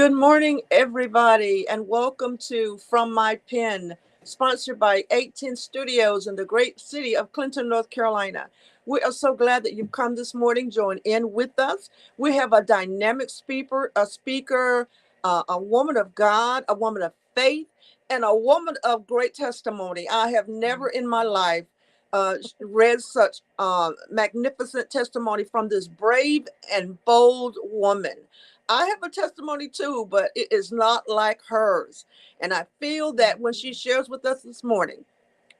Good morning, everybody, and welcome to From My Pen, sponsored by 18 Studios in the great city of Clinton, North Carolina. We are so glad that you've come this morning, join in with us. We have a dynamic speaker, a woman of God, a woman of faith, and a woman of great testimony. I have never in my life read such magnificent testimony from this brave and bold woman. I have a testimony too, but it is not like hers. And I feel that when she shares with us this morning,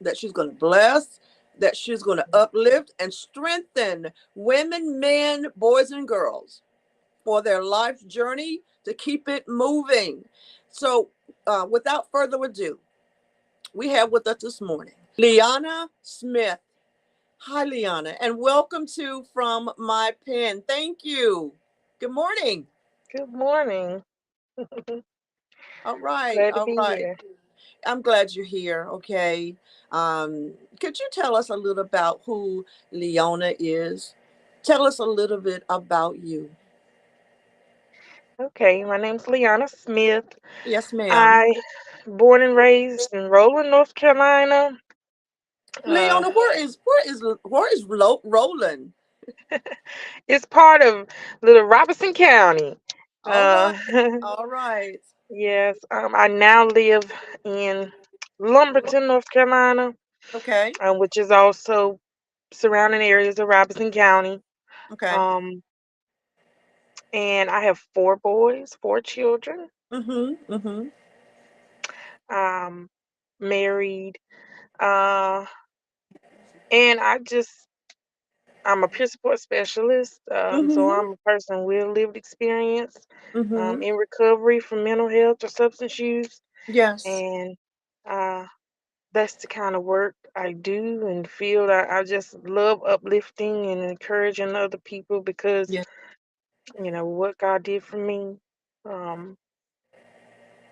that she's going to bless, that she's going to uplift and strengthen women, men, boys, and girls for their life journey to keep it moving. So, without further ado, we have with us this morning Leona Smith. Hi, Leona, and welcome to From My Pen. Thank you. Good morning. Good morning. All right, Glad to all be right. here. I'm glad you're here. Okay. Could you tell us a little about who Leona is? Tell us a little bit about you. Okay, my name's Leona Smith. Yes, ma'am. I born and raised in Roland, North Carolina. Uh, Leona, where is Roland? it's part of Little Robertson County. All right, Uh, all right. yes, I now live in Lumberton, North Carolina, Okay, which is also surrounding areas of Robertson County. okay. Um, and I have four boys, four children. Mm-hmm. Mm-hmm. Um, married. Uh, and I'm a peer support specialist. So Mm-hmm. I'm a person with lived experience Mm-hmm. in recovery from mental health or substance use. Yes. And uh, that's the kind of work I do and feel that I just love uplifting and encouraging other people because, Yeah. what God did for me. Um,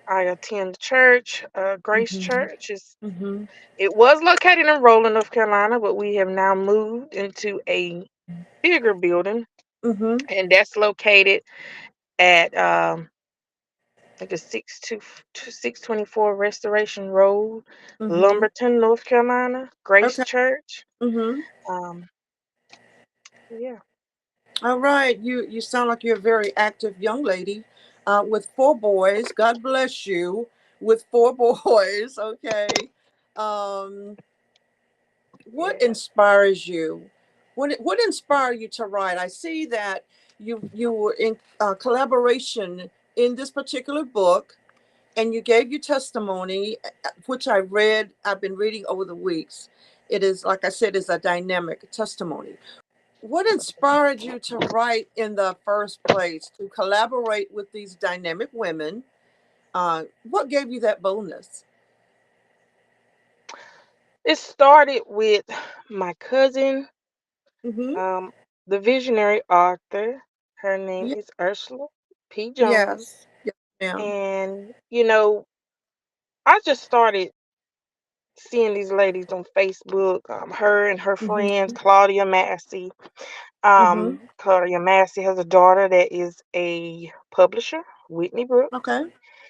I attend church, Grace Mm-hmm. Church. Mm-hmm. It was located in Roland, North Carolina, but we have now moved into a bigger building, Mm-hmm. and that's located at I think it's 624 Restoration Road, Mm-hmm. Lumberton, North Carolina, Grace Okay. Church. Mm-hmm. Um, yeah. All right, you sound like you're a very active young lady, with four boys. God bless you with four boys. Okay, um, what Yes. inspires you? What inspired you to write? I see that you were in collaboration in this particular book, and you gave your testimony, which I read. I've been reading over the weeks. It is, like I said, is a dynamic testimony. What inspired you to write in the first place, to collaborate with these dynamic women? What gave you that boldness? It started with my cousin, Mm-hmm. um, the visionary author. Her name Yeah, is Ursula P. Jones. yes. Yes, ma'am. And, I just started seeing these ladies on Facebook, her and her friends, Mm-hmm. Claudia Massey. Mm-hmm. Claudia Massey has a daughter that is a publisher, Whitney Brooks, Okay.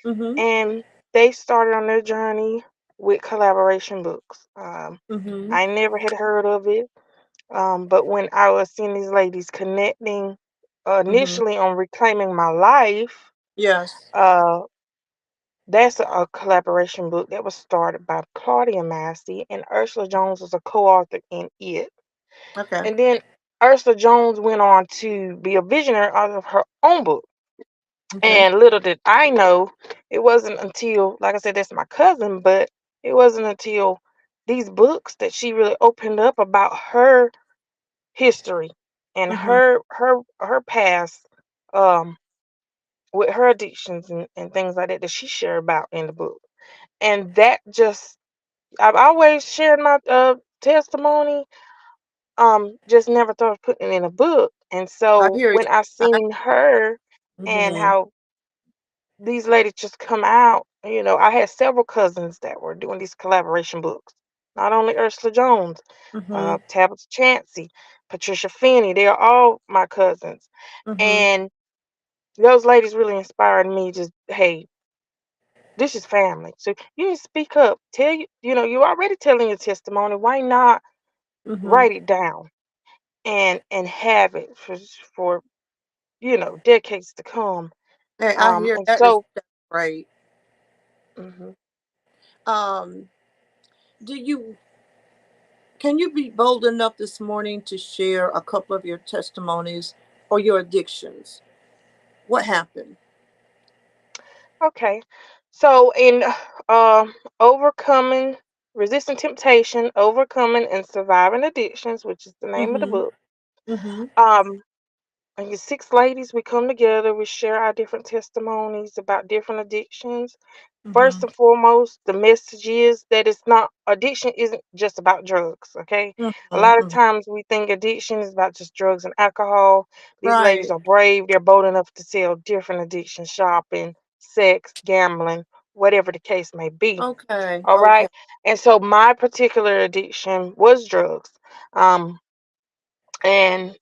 Mm-hmm. and they started on their journey with collaboration books. Mm-hmm. I never had heard of it, but when I was seeing these ladies connecting Mm-hmm. initially on reclaiming my life, Yes. uh, that's a collaboration book that was started by Claudia Massey, and Ursula Jones was a co-author in it. Okay. And then Ursula Jones went on to be a visionary out of her own book. Okay. And little did I know, it wasn't until, like I said, that's my cousin, but it wasn't until these books that she really opened up about her history and Mm-hmm. her past, um, with her addictions and things like that she shared about in the book. And that just, I've always shared my testimony, just never thought of putting it in a book. And I so hear you. when I I, seen her and mm-hmm. how these ladies just come out, I had several cousins that were doing these collaboration books. Not only Ursula Jones, Mm-hmm. Tabitha Chancey, Patricia Finney, they are all my cousins. Mm-hmm. And those ladies really inspired me. Just, hey, this is family. So you need to speak up. Tell you, you're already telling your testimony. Why not Mm-hmm. write it down and have it for decades to come. Hey, I hear And that is so, that's great. mhm. Um, do you can you be bold enough this morning to share a couple of your testimonies or your addictions? What happened? Okay. So in overcoming resisting temptation, overcoming and surviving addictions, which is the name of the Mm-hmm. book. Mm-hmm. Um, and you six ladies, we come together, we share our different testimonies about different addictions. Mm-hmm. First and foremost, the message is that it's not addiction isn't just about drugs, okay? A lot of Mm-hmm. times we think addiction is about just drugs and alcohol. These ladies Right. are brave, they're bold enough to sell different addictions, shopping, sex, gambling, whatever the case may be. Okay. All Okay. right. And so my particular addiction was drugs. Um, and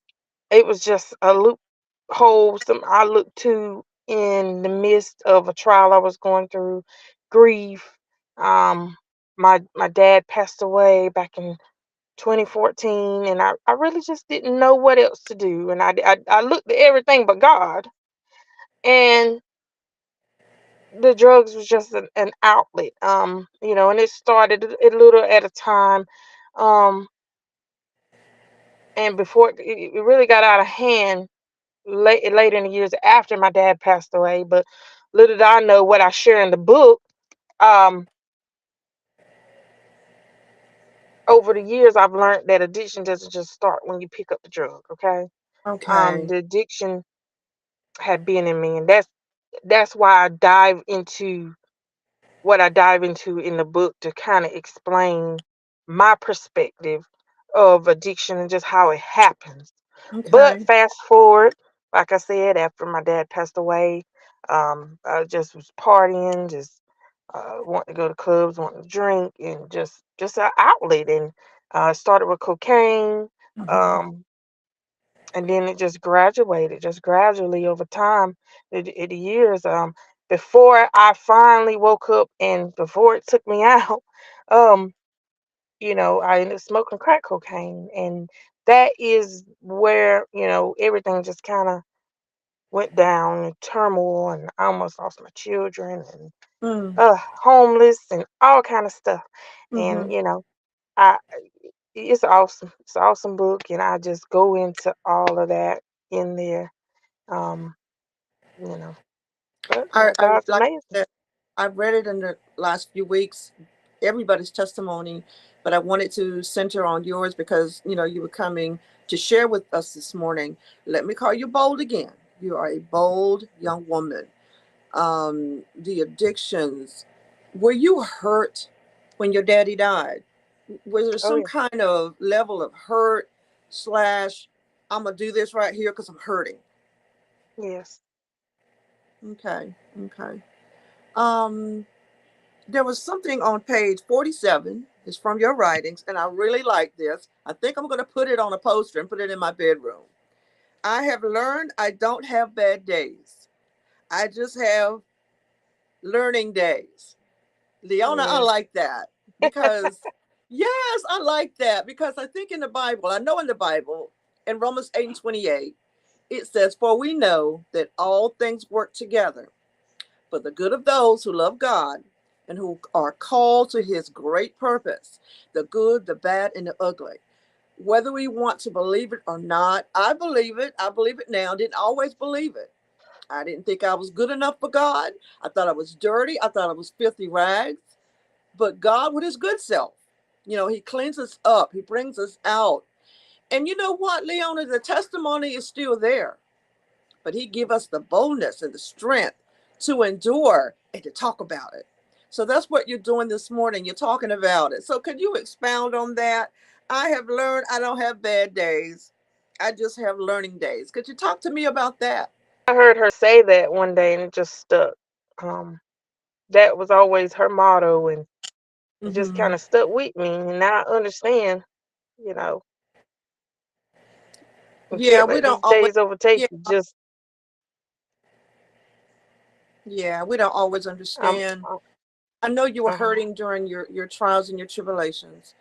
it was just a loophole some I looked to in the midst of a trial I was going through, grief. My dad passed away back in 2014, and I really just didn't know what else to do, and I looked at everything but God, and the drugs was just an outlet, and it started a little at a time, um, and before it really got out of hand later in the years after my dad passed away. But little did I know what I share in the book. Um, Over the years, I've learned that addiction doesn't just start when you pick up the drug. Okay, Okay. the addiction had been in me, and that's why I dive into in the book to kind of explain my perspective of addiction and just how it happens. But Okay. fast forward, like I said, after my dad passed away, I just was partying, just wanting to go to clubs, wanting to drink, and just an outlet. And started with cocaine, Mm-hmm. um, and then it just graduated, just gradually over time, the years. Before I finally woke up, and before it took me out, um, I ended up smoking crack cocaine, and that is where everything just kind of went down in turmoil, and I almost lost my children, and Mm. homeless, and all kind of stuff. Mm-hmm. And I it's awesome. It's an awesome book, and I just go into all of that in there. Um, you know, but I God's like amazing. I said, I've read it in the last few weeks, everybody's testimony, but I wanted to center on yours because you were coming to share with us this morning. Let me call you bold again. You are a bold young woman. The addictions. Were you hurt when your daddy died? Was there Oh some yeah, kind of level of hurt slash I'm gonna do this right here because I'm hurting? yes. Okay, okay. Um, there was something on page 47. It's from your writings, and I really like this. I think I'm going to put it on a poster and put it in my bedroom. I have learned I don't have bad days. I just have learning days. Leona, I Yeah. like that because, yes, I like that because I think in the Bible, I know in the Bible, in Romans 8 and 28, it says, "For we know that all things work together for the good of those who love God and who are called to his great purpose, the good, the bad, and the ugly." Whether we want to believe it or not, I believe it. I believe it now. Didn't always believe it. I didn't think I was good enough for God. I thought I was dirty. I thought I was filthy rags. But God, with his good self, he cleans us up, he brings us out. And you know what, Leona, the testimony is still there, but he give us the boldness and the strength to endure and to talk about it. So that's what you're doing this morning. You're talking about it. So could you expound on that? I have learned I don't have bad days. I just have learning days. Could you talk to me about that? I heard her say that one day, and it just stuck. Um, that was always her motto, and it just kind Mm-hmm. of stuck with me. And now I understand, you know, you Yeah, can't we let don't these always. days overtake Yeah, you. Just Yeah, we don't always Um, understand. I know you were uh, hurting during your trials and your tribulations.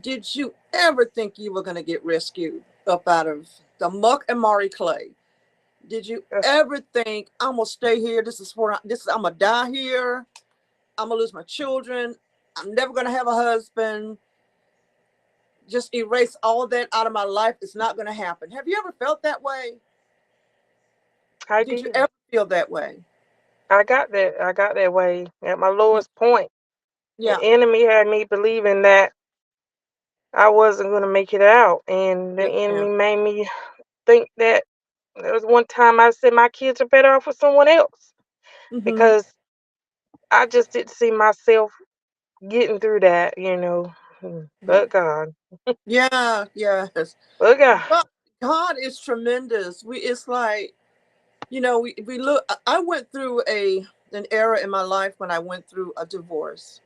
Did you ever think you were going to get rescued up out of the muck and Mari clay? Did you that's ever think I'm gonna stay here? This is where I'm gonna die here. I'm gonna lose my children. I'm never gonna have a husband. Just erase all that out of my life. It's not gonna happen. Have you ever felt that way? I Did you did. ever feel that way? I got that. I got that way at my lowest point. The Yeah. enemy had me believing that I wasn't gonna make it out, and the Yeah. enemy made me think that there was one time I said my kids are better off with someone else Mm-hmm. because I just didn't see myself getting through that. Yeah. But God, Yeah. Yes. but God, God, God is tremendous. It's like, we look. I went through an era in my life when I went through a divorce.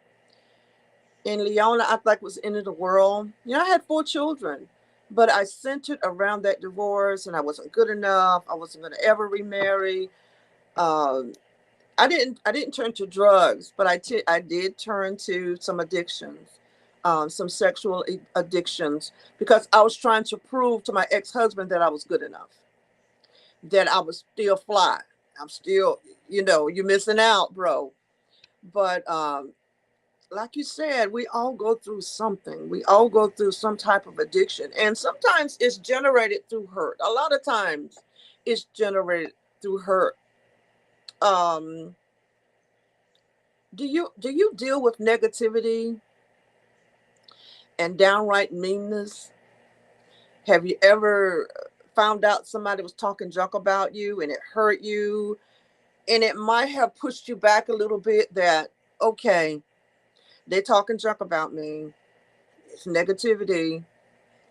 In Leona, I like was into the world. I had 4 children, but I centered around that divorce, and I wasn't good enough. I wasn't going to ever remarry. Um, I didn't turn to drugs, but I did turn to some addictions, some sexual addictions, because I was trying to prove to my ex husband that I was good enough, that I was still fly. I'm still, you're missing out, bro. But like you said, we all go through something. We all go through some type of addiction. And sometimes it's generated through hurt. A lot of times it's generated through hurt. Um, do you deal with negativity and downright meanness? Have you ever found out somebody was talking junk about you and it hurt you, and it might have pushed you back a little bit, that okay, they're talking junk about me. It's negativity.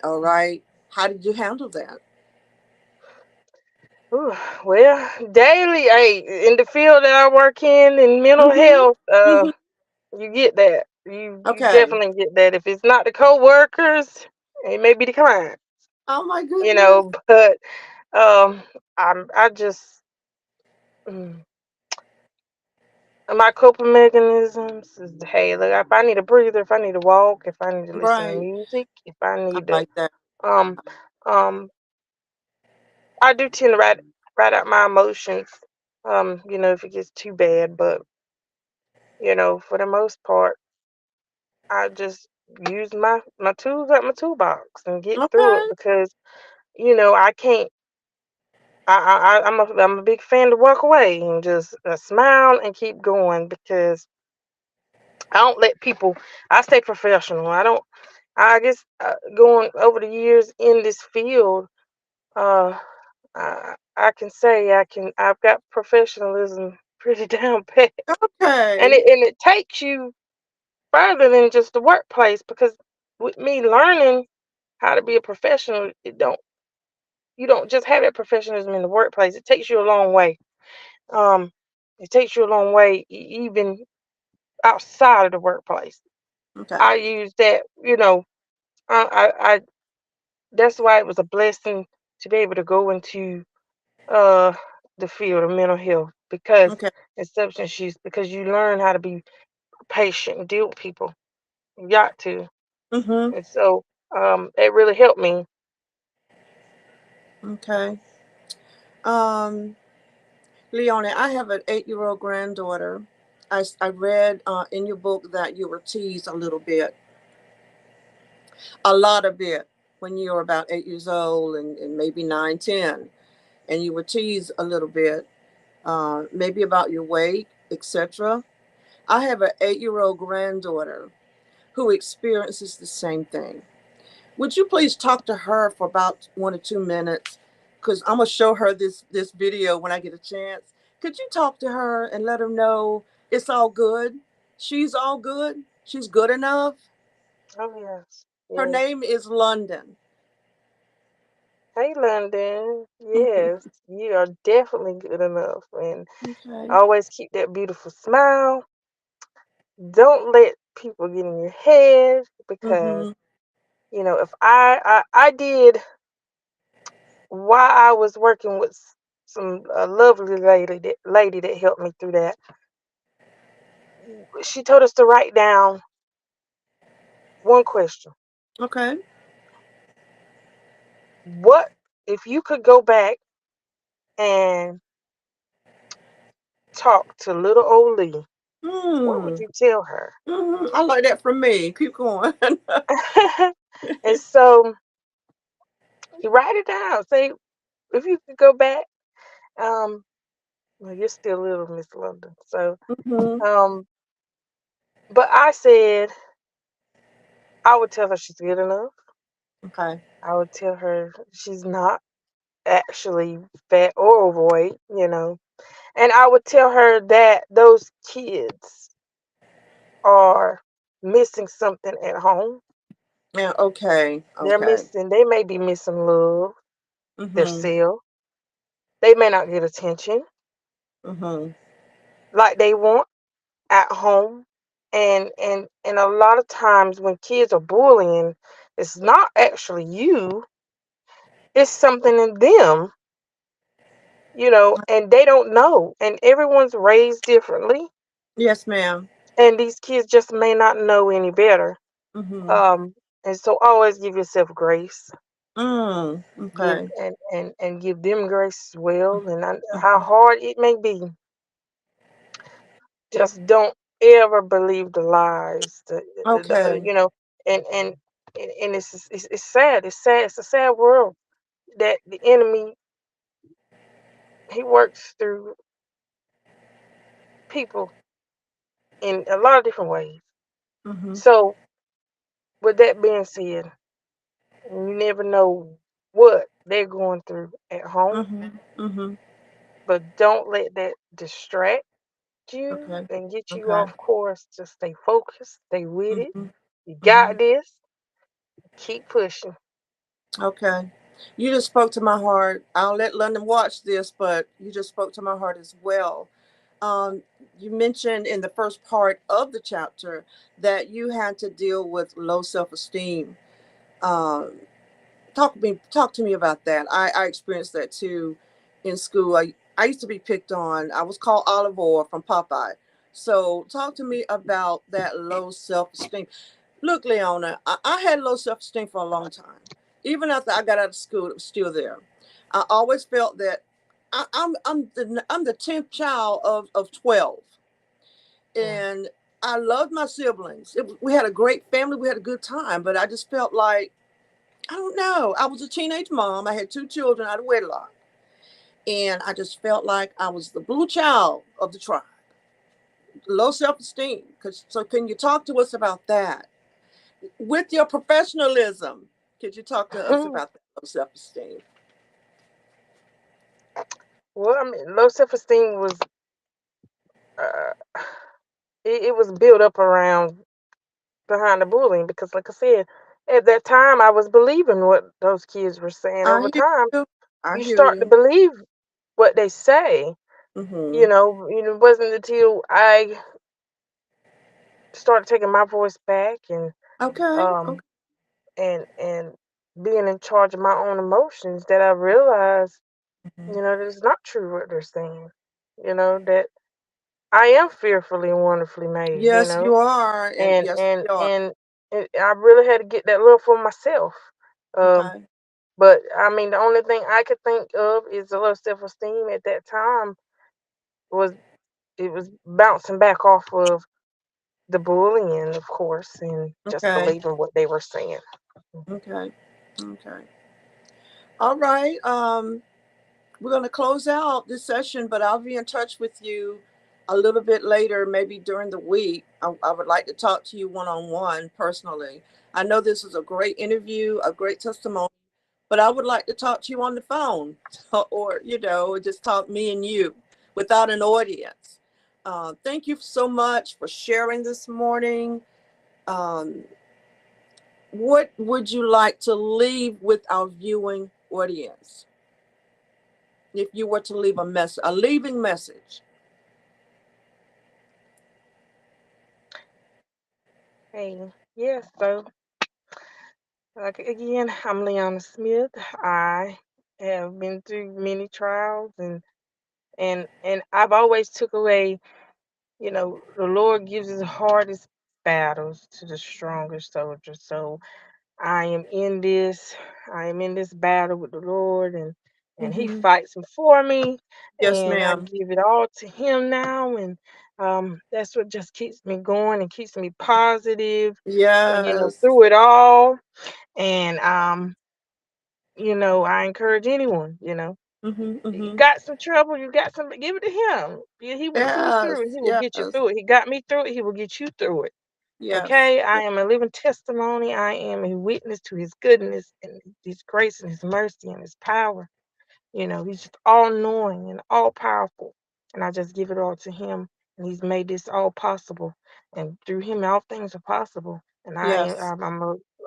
All right. How did you handle that? ooh, well, daily, hey, in the field that I work in mental Mm-hmm. health, Mm-hmm. you get that. You Okay. definitely get that. If it's not the coworkers, it may be the client, Oh my you goodness. know. But um, I just my coping mechanisms is, hey, look, if I need a breather, if I need to walk, if I need to listen to Right. music, if I I need to like that. um um I do tend to write out my emotions, if it gets too bad, but for the most part, I just use my tools at my toolbox and get through it Okay. because I can't. I'm a big fan to walk away and just smile and keep going because I don't let people. I stay professional. I don't. I guess going over the years in this field, uh, I can say I've got professionalism pretty down pat, and Okay. it takes you further than just the workplace because with me learning how to be a professional, you don't just have that professionalism in the workplace. It takes you a long way. Um, it takes you a long way even outside of the workplace. Okay. I use that, I that's why it was a blessing to be able to go into uh the field of mental health because Okay. and substance use because you learn how to be patient and deal with people. You got to. Mm-hmm. And so it really helped me. Okay. Um, Leonie, I have an 8-year-old granddaughter. I read in your book that you were teased a lot of bit, when you were about 8 years old, and maybe 9, 10, and you were teased a little bit, maybe about your weight, etc. I have an 8-year-old granddaughter who experiences the same thing. Would you please talk to her for about 1 or 2 minutes? Because I'm gonna show her this video when I get a chance. Could you talk to her and let her know it's all good? She's all good. She's good enough. Oh yes. Her Yes. name is London. Hey London. Yes. You are definitely good enough. And Okay. always keep that beautiful smile. Don't let people get in your head because Mm-hmm. if I did while I was working with some a lovely lady that helped me through that. She told us to write down one question. Okay. What if you could go back and talk to little old Lee? What would Hmm. you tell her? I like that from me. Keep going. And so you write it down. Say if you could go back. Um, well, you're still little, Miss London. So, Hmm. um, but I said I would tell her she's good enough. Okay. I would tell her she's not actually fat or overweight, and I would tell her that those kids are missing something at home. Yeah. Okay. Okay. They may be missing love, their Hmm. self. They may not get attention Hmm. like they want at home. And a lot of times when kids are bullying, it's not actually you, it's something in them, and they don't know. And everyone's raised differently, Yes, ma'am. and these kids just may not know any better. Hmm. Um, and so always give yourself grace. Give Okay. and give them grace as well. And how Mhm. hard it may be, just don't ever believe the lies. Okay. And it's sad. It's sad. It's a sad world that the enemy, he works through people in a lot of different ways. Hmm. So with that being said, you never know what they're going through at home, Hmm. Hmm. but don't let that distract you Okay. and get you Okay. off course. Just stay focused, stay with it. Hmm. You Hmm. got this. Keep pushing. Okay. You just spoke to my heart. I'll let London watch this, but you just spoke to my heart as well. Um, you mentioned in the first part of the chapter that you had to deal with low self-esteem. Um, talk to me about that. I experienced that too in school. I used to be picked on. I was called olive oil from Popeye. So talk to me about that low self-esteem. Look, Leona, I had low self-esteem for a long time. Even after I got out of school, it was still there. I always felt that I'm the 10th child of 12, Mm. and I loved my siblings. We had a great family. We had a good time, but I just felt like, I don't know. I was a teenage mom. I had two children out of wedlock. And I just felt like I was the blue child of the tribe. Low self esteem. So, can you talk to us about that? With your professionalism, could you talk to us about that low self esteem? Well, I mean, low self esteem was uh, it was built up around behind the bullying because, like I said, at that time I was believing what those kids were saying. I Over hear time, you. I you hear start to you. believe what they say. Mm-hmm. It wasn't until I started taking my voice back Okay. um Okay. and being in charge of my own emotions that I realized, Mhm. that it's not true what they're saying. That I am fearfully and wonderfully made, Yes, you are. And and yes, and we are. and, and I really had to get that love for myself. Um, Okay. but I mean, the only thing I could think of is a low self-esteem at that time was it was bouncing back off of the bullying, of course, and just Okay. believing what they were saying. Okay. Okay. All right. We're going to close out this session, but I'll be in touch with you a little bit later, maybe during the week. I would like to talk to you one on one personally. I know this is a great interview, a great testimony, but I would like to talk to you on the phone or, just talk me and you without an audience. Thank you so much for sharing this morning. Um, what would you like to leave with our viewing audience? If you were to leave a leaving message. Hey, yes, so like again, I'm Leona Smith. I have been through many trials, and I've always took away, the Lord gives his hardest battles to the strongest soldiers. So I am in this, I am in this battle with the Lord, and he Hmm. fights them for me, Yes, and I ma'am. give it all to him now, and that's what just keeps me going and keeps me positive, Yes. through it all. And I encourage anyone, Hmm. you Hmm. got some trouble, you got some, give it to him. He will see you through, and Yes. he will get you Yes. through it. He got me through it, he will get you through it. Yes. Okay, I am a living testimony. I am a witness to his goodness and his grace and his mercy and his power. He's just all knowing and all powerful. And I just give it all to him. And he's made this all possible. And through him, all things are possible. And Yes.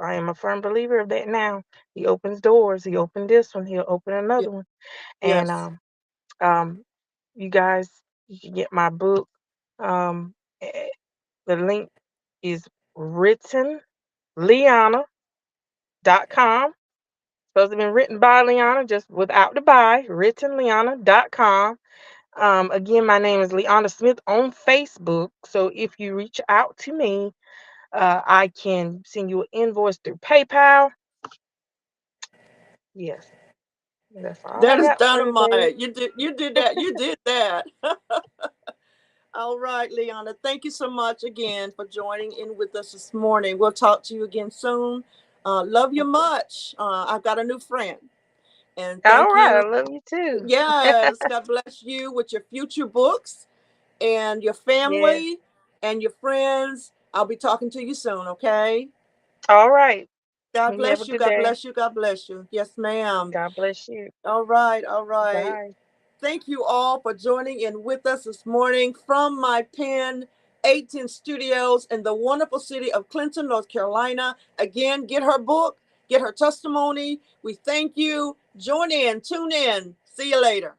I am a firm believer of that now. He opens doors. He opened this one. He'll open Ye- another one. And Yes. um, you guys, you can get my book. Um, eh, the link is writtenleona.com. Supposed to have been written by Leona, just without the by, writtenleona.com. Again, my name is Leona Smith on Facebook. So if you reach out to me, I can send you an invoice through PayPal. Yes, that's all I That is got for today. dynamite. You did that. You did that. All right, Leona. Thank you so much again for joining in with us this morning. We'll talk to you again soon. Love you Okay. much. I've got a new friend. And All thank right, I you. love you too. Yes. God bless you with your future books and your Yes. family and your friends. I'll be talking to you soon, okay? All right. God You have a bless you. good God day. bless you. God bless you. Yes, ma'am. God bless you. All right. All right. Bye. Thank you all for joining in with us this morning from my Pen 18 studios in the wonderful city of Clinton, North Carolina. Again, get her book, get her testimony. We thank you. Join in, tune in. See you later.